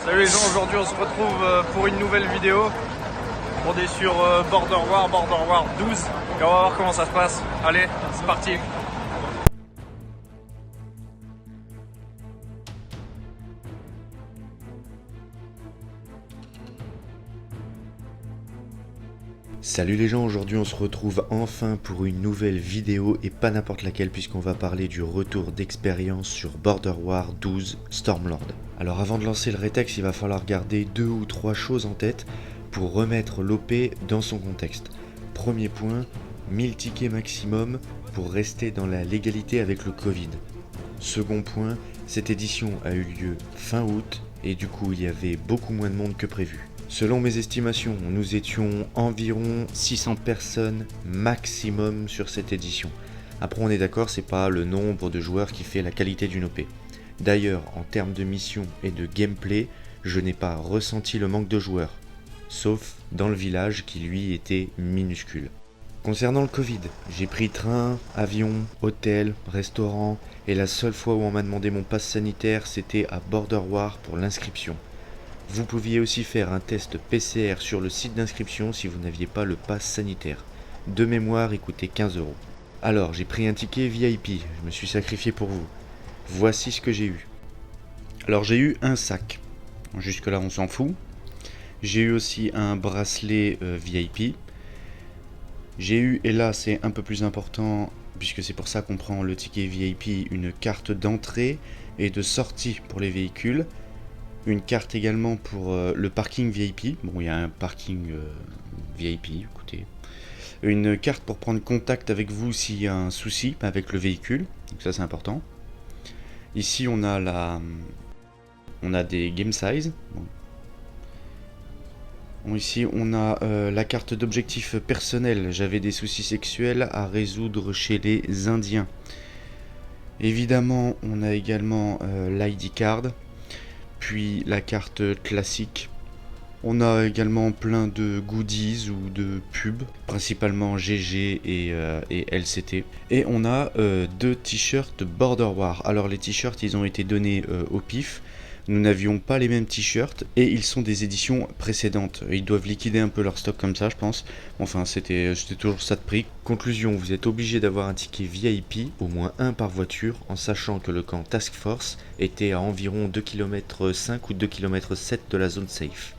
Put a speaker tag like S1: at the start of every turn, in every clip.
S1: Salut les gens, aujourd'hui on se retrouve pour une nouvelle vidéo. On est sur Border War 12 et on va voir comment ça se passe. Allez, c'est parti.
S2: Salut les gens, aujourd'hui on se retrouve enfin pour une nouvelle vidéo et pas n'importe laquelle puisqu'on va parler du retour d'expérience sur Border War 12 Stormlord. Alors avant de lancer le rétex, il va falloir garder 2 ou 3 choses en tête pour remettre l'OP dans son contexte. Premier point, 1000 tickets maximum pour rester dans la légalité avec le Covid. Second point, cette édition a eu lieu fin août et du coup il y avait beaucoup moins de monde que prévu. Selon mes estimations, nous étions environ 600 personnes maximum sur cette édition. Après on est d'accord, c'est pas le nombre de joueurs qui fait la qualité d'une OP. D'ailleurs, en termes de mission et de gameplay, je n'ai pas ressenti le manque de joueurs. Sauf dans le village qui lui était minuscule. Concernant le Covid, j'ai pris train, avion, hôtel, restaurant et la seule fois où on m'a demandé mon pass sanitaire c'était à Border War pour l'inscription. Vous pouviez aussi faire un test PCR sur le site d'inscription si vous n'aviez pas le pass sanitaire. De mémoire, il coûtait 15 €. Alors, j'ai pris un ticket VIP, je me suis sacrifié pour vous. Voici ce que j'ai eu. Alors, j'ai eu un sac. Jusque-là, on s'en fout. J'ai eu aussi un bracelet VIP. J'ai eu, et là, c'est un peu plus important, puisque c'est pour ça qu'on prend le ticket VIP, une carte d'entrée et de sortie pour les véhicules. Une carte également pour le parking VIP. Bon, il y a un parking VIP, écoutez. Une carte pour prendre contact avec vous s'il y a un souci avec le véhicule. Donc ça, c'est important. Ici, on a des game size. Bon. Ici, on a la carte d'objectif personnel. J'avais des soucis sexuels à résoudre chez les Indiens. Évidemment, on a également l'ID card. Puis la carte classique. On a également plein de goodies ou de pubs, principalement GG et LCT. Et on a 2 t-shirts Border War. Alors les t-shirts ils ont été donnés au pif. Nous n'avions pas les mêmes t-shirts et ils sont des éditions précédentes. Ils doivent liquider un peu leur stock comme ça je pense. Enfin c'était toujours ça de prix. Conclusion, vous êtes obligé d'avoir un ticket VIP, au moins un par voiture, en sachant que le camp Task Force était à environ 2,5 km ou 2,7 km de la zone safe.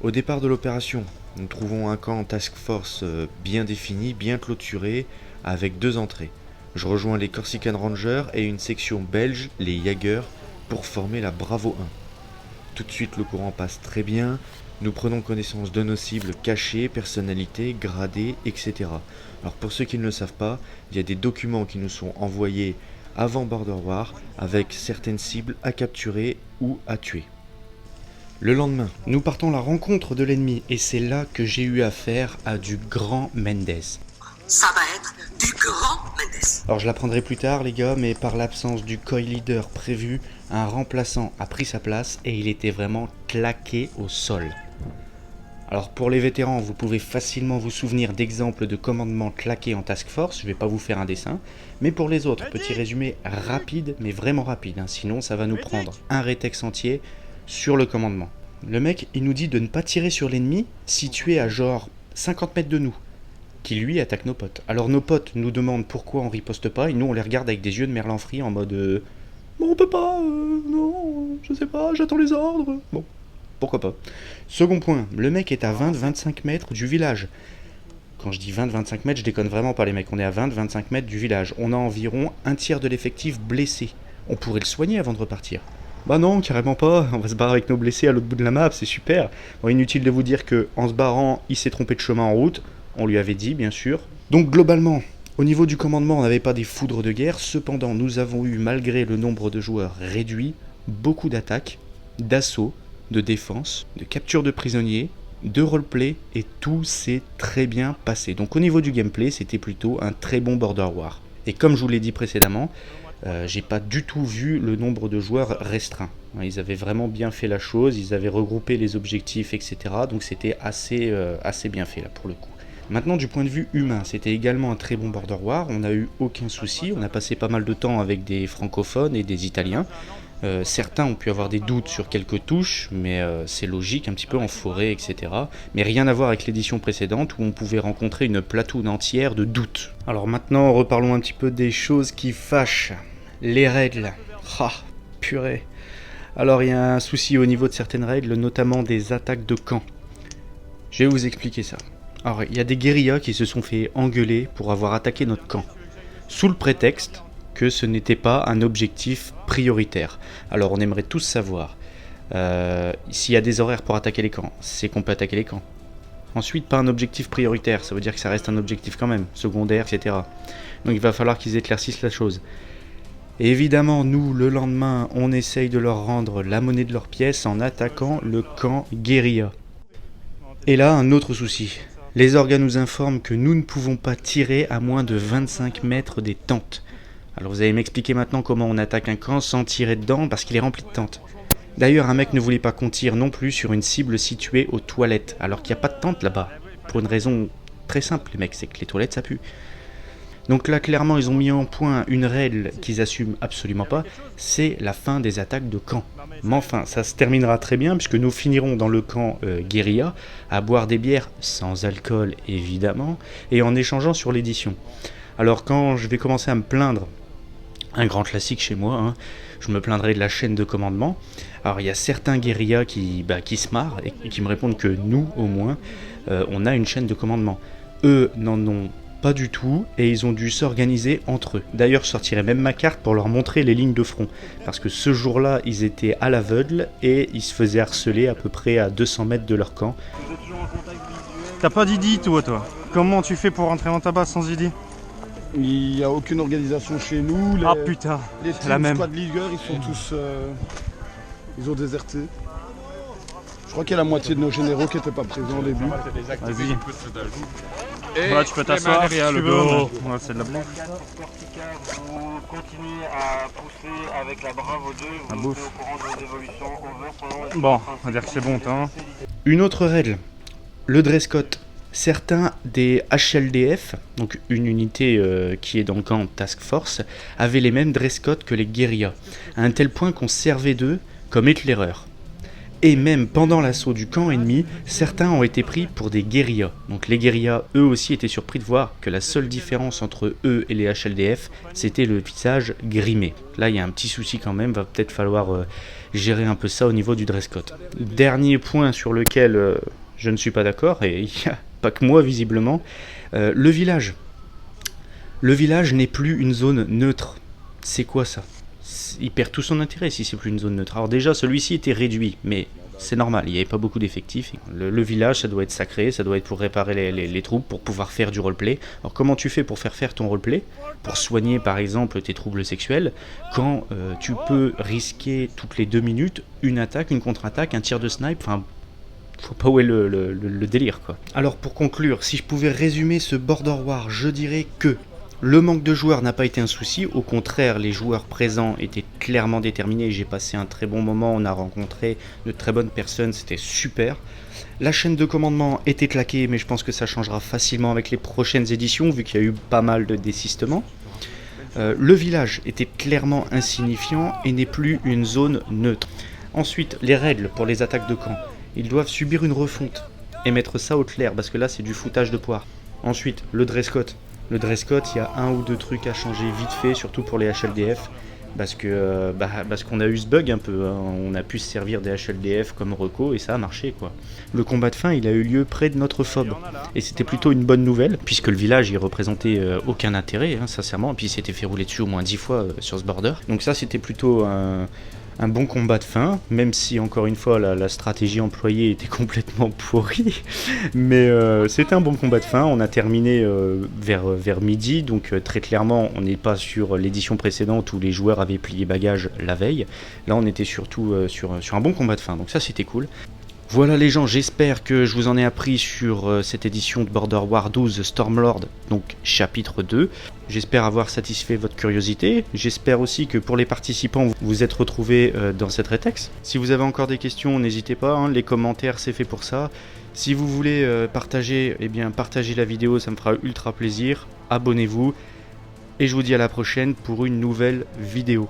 S2: Au départ de l'opération, nous trouvons un camp Task Force bien défini, bien clôturé, avec 2 entrées. Je rejoins les Corsican Rangers et une section belge, les Jaeger, pour former la Bravo 1. Tout de suite le courant passe très bien, nous prenons connaissance de nos cibles cachées, personnalités, gradées, etc. Alors pour ceux qui ne le savent pas, il y a des documents qui nous sont envoyés avant Border War avec certaines cibles à capturer ou à tuer. Le lendemain, nous partons à la rencontre de l'ennemi et c'est là que j'ai eu affaire à du grand Mendes.
S3: Ça va être du grand Mendes.
S2: Alors je l'apprendrai plus tard les gars, mais par l'absence du COI leader prévu, un remplaçant a pris sa place et il était vraiment claqué au sol. Alors pour les vétérans, vous pouvez facilement vous souvenir d'exemples de commandements claqués en Task Force, je vais pas vous faire un dessin, mais pour les autres, petit résumé rapide, mais vraiment rapide, sinon ça va nous prendre un rétex entier sur le commandement. Le mec, il nous dit de ne pas tirer sur l'ennemi situé à genre 50 mètres de nous, qui lui attaque nos potes. Alors nos potes nous demandent pourquoi on riposte pas, et nous on les regarde avec des yeux de merlan frit en mode bon on peut pas, non, je sais pas, j'attends les ordres. Bon, pourquoi pas. Second point, le mec est à 20-25 mètres du village. Quand je dis 20-25 mètres, je déconne vraiment pas les mecs, on est à 20-25 mètres du village. On a environ un tiers de l'effectif blessé. On pourrait le soigner avant de repartir. Bah non, carrément pas, on va se barrer avec nos blessés à l'autre bout de la map, c'est super. Bon, inutile de vous dire que en se barrant, il s'est trompé de chemin en route. On lui avait dit, bien sûr. Donc globalement, au niveau du commandement, on n'avait pas des foudres de guerre. Cependant, nous avons eu, malgré le nombre de joueurs réduit, beaucoup d'attaques, d'assauts, de défense, de capture de prisonniers, de roleplay, et tout s'est très bien passé. Donc au niveau du gameplay, c'était plutôt un très bon Border War. Et comme je vous l'ai dit précédemment, j'ai pas du tout vu le nombre de joueurs restreint. Ils avaient vraiment bien fait la chose, ils avaient regroupé les objectifs, etc. Donc c'était assez bien fait là pour le coup. Maintenant, du point de vue humain, c'était également un très bon Border War, on n'a eu aucun souci, on a passé pas mal de temps avec des francophones et des italiens, Certains ont pu avoir des doutes sur quelques touches, mais c'est logique, un petit peu en forêt, etc. Mais rien à voir avec l'édition précédente où on pouvait rencontrer une platoune entière de doutes. Alors maintenant, reparlons un petit peu des choses qui fâchent. Les règles. Ah, purée. Alors il y a un souci au niveau de certaines règles, notamment des attaques de camp. Je vais vous expliquer ça. Alors il y a des guérillas qui se sont fait engueuler pour avoir attaqué notre camp, sous le prétexte que ce n'était pas un objectif prioritaire. Alors on aimerait tous savoir, s'il y a des horaires pour attaquer les camps, c'est qu'on peut attaquer les camps. Ensuite, pas un objectif prioritaire, ça veut dire que ça reste un objectif quand même, secondaire, etc. Donc il va falloir qu'ils éclaircissent la chose. Et évidemment, nous, le lendemain, on essaye de leur rendre la monnaie de leur pièce en attaquant le camp guérilla. Et là, un autre souci. Les orgas nous informent que nous ne pouvons pas tirer à moins de 25 mètres des tentes. Alors vous allez m'expliquer maintenant comment on attaque un camp sans tirer dedans parce qu'il est rempli de tentes. D'ailleurs, un mec ne voulait pas qu'on tire non plus sur une cible située aux toilettes, alors qu'il n'y a pas de tente là-bas. Pour une raison très simple, les mecs, c'est que les toilettes ça pue. Donc là, clairement, ils ont mis en point une règle qu'ils assument absolument pas, c'est la fin des attaques de camp. Mais enfin, ça se terminera très bien, puisque nous finirons dans le camp guérilla, à boire des bières sans alcool, évidemment, et en échangeant sur l'édition. Alors quand je vais commencer à me plaindre, un grand classique chez moi, hein, je me plaindrai de la chaîne de commandement. Alors il y a certains guérillas qui se marrent, et qui me répondent que nous, au moins, on a une chaîne de commandement. Eux n'en ont pas du tout, et ils ont dû s'organiser entre eux. D'ailleurs, je sortirai même ma carte pour leur montrer les lignes de front, parce que ce jour-là, ils étaient à l'aveugle, et ils se faisaient harceler à peu près à 200 mètres de leur camp.
S1: T'as pas d'ID toi? Comment tu fais pour rentrer dans ta base sans ID?
S4: Il n'y a aucune organisation chez nous.
S1: Ah putain,
S4: les
S1: c'est la même.
S4: squad leaders, ils sont tous... ils ont déserté. Je crois qu'il y a la moitié de nos généraux qui n'étaient pas présents au début.
S1: Vas-y. Voilà, tu peux t'asseoir si tu veux. Ouais, c'est de la bouffe.
S5: Vous continuez à pousser avec la Bravo 2,
S1: La
S5: vous
S1: bouffe.
S5: êtes au courant de vos évolutions, over pendant
S1: Bon, on va dire que c'est bon, hein.
S2: Une autre règle, le dress code. Certains des HLDF, donc une unité qui est dans le camp Task Force, avaient les mêmes dress codes que les guérillas, à un tel point qu'on servait d'eux comme éclaireurs. Et même pendant l'assaut du camp ennemi, certains ont été pris pour des guérillas. Donc les guérillas, eux aussi, étaient surpris de voir que la seule différence entre eux et les HLDF, c'était le visage grimé. Là, il y a un petit souci quand même, va peut-être falloir gérer un peu ça au niveau du dress code. Dernier point sur lequel je ne suis pas d'accord, et il n'y a pas que moi visiblement, le village. Le village n'est plus une zone neutre. C'est quoi ça ? Il perd tout son intérêt si c'est plus une zone neutre. Alors déjà, celui-ci était réduit, mais c'est normal, il n'y avait pas beaucoup d'effectifs. Le village, ça doit être sacré, ça doit être pour réparer les troupes, pour pouvoir faire du roleplay. Alors comment tu fais pour faire ton roleplay ? Pour soigner par exemple tes troubles sexuels, quand tu peux risquer toutes les 2 minutes une attaque, une contre-attaque, un tir de snipe, enfin... Faut pas où est le délire quoi. Alors pour conclure, si je pouvais résumer ce Border War, je dirais que le manque de joueurs n'a pas été un souci, au contraire les joueurs présents étaient clairement déterminés, j'ai passé un très bon moment, on a rencontré de très bonnes personnes, c'était super. La chaîne de commandement était claquée, mais je pense que ça changera facilement avec les prochaines éditions vu qu'il y a eu pas mal de désistements. Le village était clairement insignifiant et n'est plus une zone neutre. Ensuite, les règles pour les attaques de camp. Ils doivent subir une refonte et mettre ça au clair parce que là c'est du foutage de poire. Ensuite, le dress code. Le dress code, il y a 1 ou 2 trucs à changer vite fait, surtout pour les HLDF. Parce qu'on a eu ce bug un peu, hein. On a pu se servir des HLDF comme reco et ça a marché quoi. Le combat de fin il a eu lieu près de notre fob et c'était plutôt une bonne nouvelle puisque le village il représentait aucun intérêt hein, sincèrement, et puis il s'était fait rouler dessus au moins 10 fois sur ce border. Donc ça c'était plutôt un bon combat de fin, même si encore une fois la stratégie employée était complètement pourrie, mais c'était un bon combat de fin. On a terminé vers midi, donc très clairement on n'est pas sur l'édition précédente où les joueurs avaient plié bagages la veille. Là on était surtout sur un bon combat de fin, donc ça c'était cool. Voilà les gens, j'espère que je vous en ai appris sur cette édition de Border War 12 Stormlord, donc chapitre 2. J'espère avoir satisfait votre curiosité. J'espère aussi que pour les participants, vous êtes retrouvés dans cette rétex. Si vous avez encore des questions, n'hésitez pas, hein, les commentaires c'est fait pour ça. Si vous voulez partager, eh bien partagez la vidéo, ça me fera ultra plaisir. Abonnez-vous et je vous dis à la prochaine pour une nouvelle vidéo.